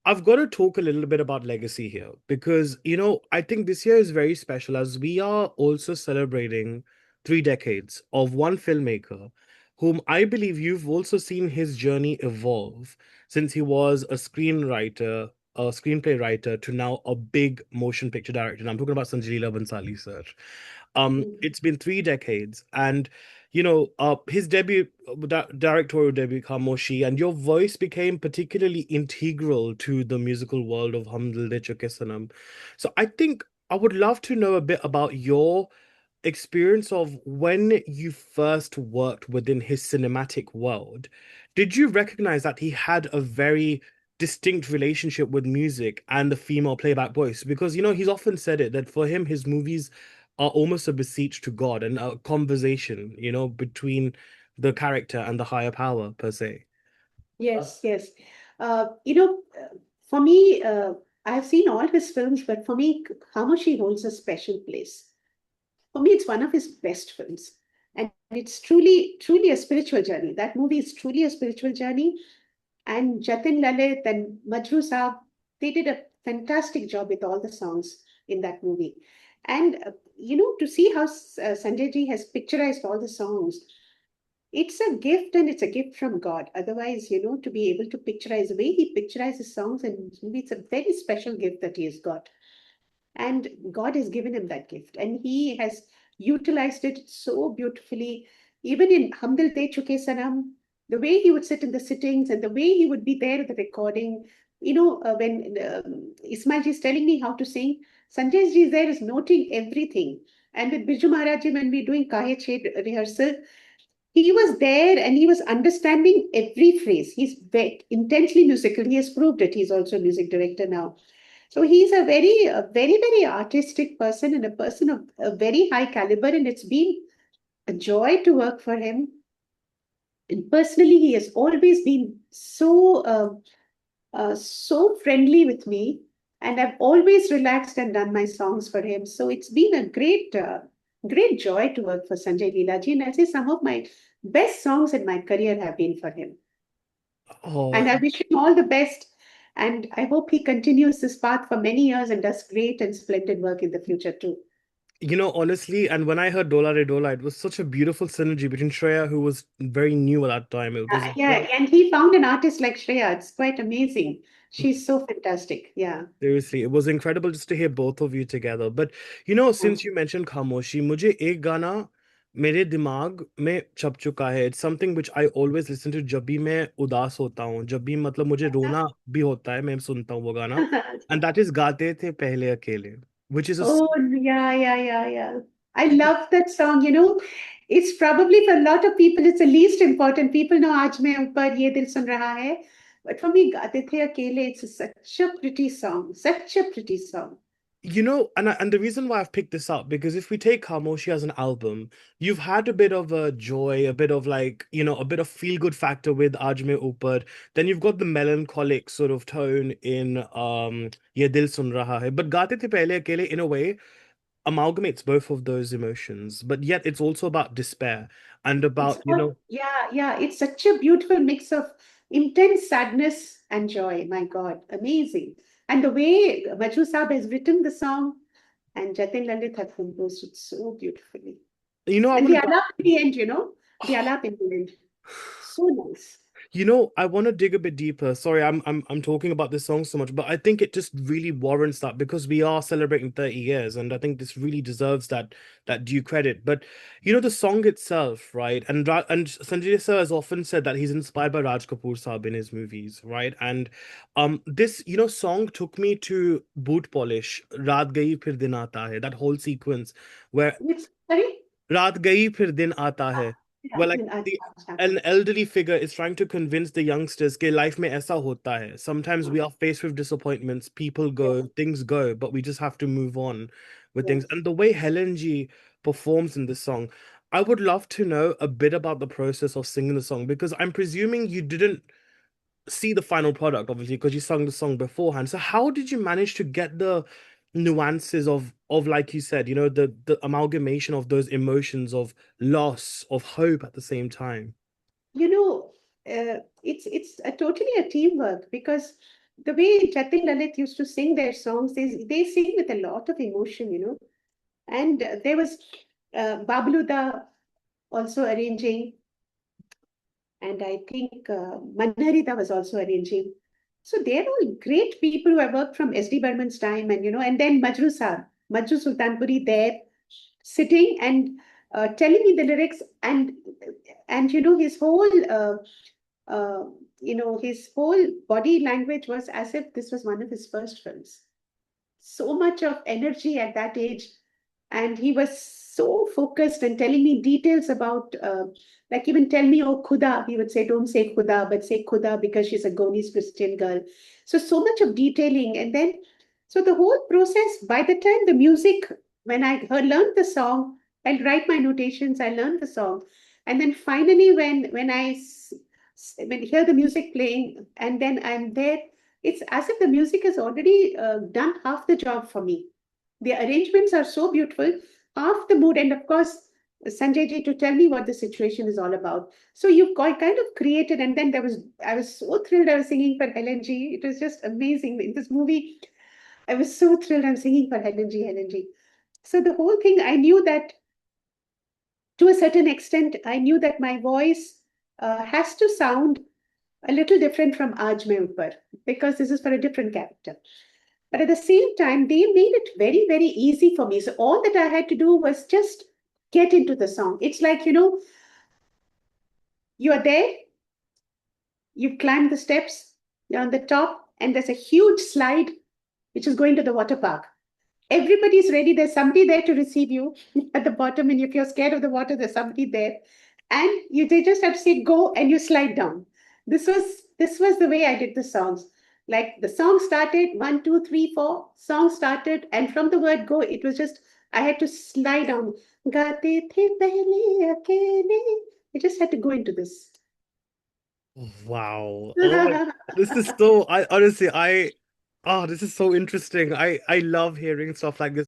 I've got to talk a little bit about legacy here because, I think this year is very special as we are also celebrating 3 decades of one filmmaker whom I believe you've also seen his journey evolve since he was a screenwriter, a screenplay writer to now a big motion picture director. And I'm talking about Sanjay Leela Bhansali, sir. Mhm. It's been 3 decades, and his directorial debut, Khamoshi, and your voice became particularly integral to the musical world of Hum Dil De Chuke Sanam. So I think I would love to know a bit about your experience of when you first worked within his cinematic world. Did you recognize that he had a very distinct relationship with music and the female playback voice? Because, he's often said it that for him, his movies are almost a beseech to God and a conversation, between the character and the higher power, per se. Yes, yes. For me, I've seen all his films, but for me, Khamoshi holds a special place. For me, it's one of his best films. And it's truly, truly a spiritual journey. That movie is truly a spiritual journey. And Jatin Lalit and Majrooh Saab, they did a fantastic job with all the songs in that movie. And, to see how Sanjay ji has picturized all the songs, it's a gift and it's a gift from God. Otherwise, to be able to picturize the way he picturizes songs and it's a very special gift that he has got. And God has given him that gift. And he has utilized it so beautifully. Even in Hamdil Te Chuke Sanam, the way he would sit in the sittings and the way he would be there at the recording. When Ismail ji is telling me how to sing, Sanjay ji is there is noting everything. And with Birju Maharaj ji, when we're doing Kahe Ched rehearsal, he was there and he was understanding every phrase. He's very intensely musical. He has proved it. He's also a music director now. So he's a very, very artistic person and a person of a very high caliber. And it's been a joy to work for him. And personally, he has always been so friendly with me. And I've always relaxed and done my songs for him. So it's been a great joy to work for Sanjay Leela ji. And I'd say some of my best songs in my career have been for him. Oh, And I wish him all the best. And I hope he continues this path for many years and does great and splendid work in the future too. honestly, and when I heard Dola Re Dola, it was such a beautiful synergy between Shreya, who was very new at that time. It was Yeah, incredible. and he found an artist like Shreya. It's quite amazing. She's so fantastic. Yeah. Seriously, it was incredible just to hear both of you together. But since you mentioned Khamoshi, मुझे एक गाना मेरे दिमाग में छप चुका है. It's something which I always listen to जब भी मैं उदास होता हूँ, जब भी मतलब मुझे रोना भी होता है, मैं सुनता हूँ वो गाना. And that is गाते थे पहले अकेले, which is a Oh, yeah, yeah, yeah, yeah. I love that song. It's probably for a lot of people, it's the least important. People know आज मैं ऊपर ये दिल सुन रहा है. But for me, गाते थे अकेले, such a pretty song. Such a pretty song. and the reason why I've picked this up, because if we take Khamoshi as an album, you've had a bit of a joy, a bit of like, a bit of feel good factor with Aaj Mein Upar. Then you've got the melancholic sort of tone in Ye Dil Sun Raha Hai. But Gaate The Pehle Akele, in a way, amalgamates both of those emotions, but yet it's also about despair and It's about, what, yeah, yeah. It's such a beautiful mix of intense sadness and joy. My God, amazing. And the way Majrooh Saab has written the song and Jatin Lalit has composed it so beautifully. I And want the to. alap in the end, the alap in the end. So nice. I want to dig a bit deeper. Sorry, I'm talking about this song so much, but I think it just really warrants that because we are celebrating 30 years, and I think this really deserves that due credit. But the song itself, right? And Sanjay Sir has often said that he's inspired by Raj Kapoor Saab in his movies, right? And this song took me to Boot Polish, Raat Gayi Phir Din Aata Hai, that whole sequence where Which, sorry? रात गई फिर दिन आता है, Yeah, where like an elderly figure is trying to convince the youngsters that life में ऐसा होता है. Sometimes we are faced with disappointments, people go, yes, things go, but we just have to move on with things. yes. And the way Helen G performs in this song, I would love to know a bit about the process of singing the song, because I'm presuming you didn't see the final product, obviously, because you sung the song beforehand. So how did you manage to get the nuances of like you said, the amalgamation of those emotions of loss, of hope at the same time? You know, it's totally a teamwork because the way Jatin Lalit used to sing their songs, they sing with a lot of emotion, you know. And there was Babluda also arranging, and I think Manharita was also arranging. So they're all great people who have worked from S.D. Burman's time, and you know, and then Majrooh Sultanpuri there sitting and telling me the lyrics, and you know uh, his whole body language was as if this was one of his first films. So much of energy at that age, and he was so focused and telling me details about like even tell me, oh khuda, he would say, don't say khuda but say khuda, because she's a Goanese Christian girl. So much of detailing. And then so the whole process, by the time the music, when I learned the song, I'll write my notations, I learned the song, and then finally when I hear the music playing and then I'm there, it's as if the music has already done half the job for me. The arrangements are so beautiful, half the mood, and of course, Sanjay ji to tell me what the situation is all about. So you kind of created, and then I was so thrilled. I was singing for Helen ji. It was just amazing in this movie. I was so thrilled. I'm singing for Helen ji, Helen ji. So the whole thing, I knew that to a certain extent, I knew that my voice has to sound a little different from Aaj Mein Upar, because this is for a different character. But at the same time, they made it very, very easy for me. So all that I had to do was just get into the song. It's like, you know, you are there, you climb the steps, you're on the top, and there's a huge slide which is going to the water park. Everybody's ready. There's somebody there to receive you at the bottom. And if you're scared of the water, there's somebody there. And they just have to say go and you slide down. This was the way I did the songs. Like the song started, one, two, three, four, song started, and from the word go, it was just I had to slide down. Gaate The Pehle Akele. I just had to go into this. Wow. Oh my, this is so, I honestly, I, oh, this is so interesting. I love hearing stuff like this.